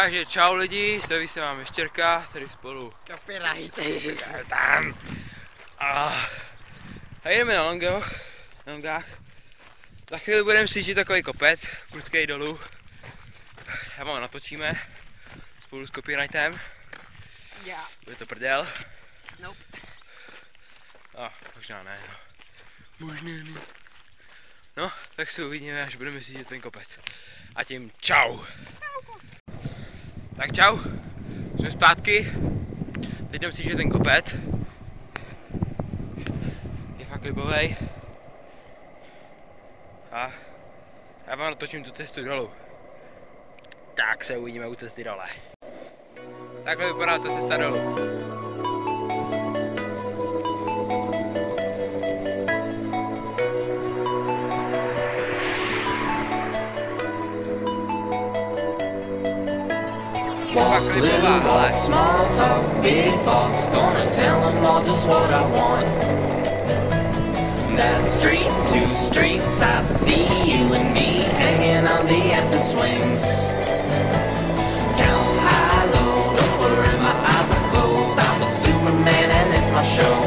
Takže čau lidi, staví se vám Ještěrka, tady spolu. Copyright. Tam. A jdeme na longách. Za chvíli budeme sjíždět takový kopec, prudkej dolů. Já vám natočíme spolu s copyrightem. Já. Bude to prdel. Nope. Možná ne, no. Možná ne. No, tak se uvidíme, až budeme sjíždět ten kopec. A tím čau. Tak čau, jsme zpátky. Teď jdem sjíždět ten kopec. Je fakt libovej. A já vám natočím tu cestu dolů. Tak se uvidíme u cesty dole. Takhle vypadá ta cesta dolů. Walk, little walk, small talk, big thoughts. Gonna tell them all just what I want. That street, 2 streets, I see you and me hanging on the empty swings. Count high, low, don't worry, my eyes are closed. I'm the Superman and it's my show.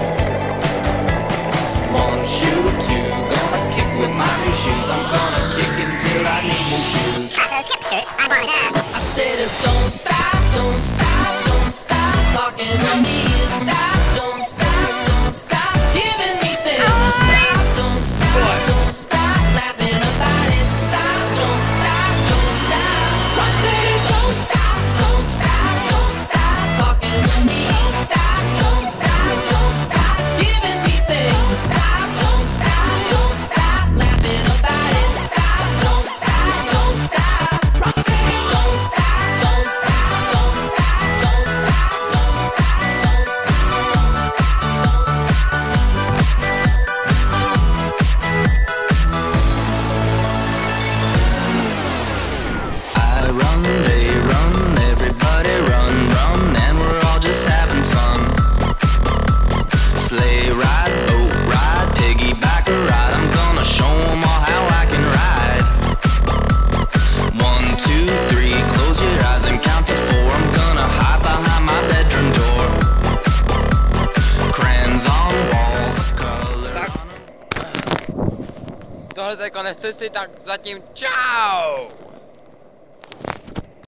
1 shoe, 2, gonna kick with my new shoes. I'm gonna kick until I need new shoes. At those hipsters, I wanna dance. I said, don't stop, don't stop, don't stop talking to me. Stop, don't stop giving me things. Stop, don't stop laughing about it. Stop, don't stop. I said, don't stop talking to me. Stop, don't stop giving me things. Stop, don't stop laughing about it. Stop, don't stop. I said, don't stop. Tohle je konec cesty, tak zatím čau!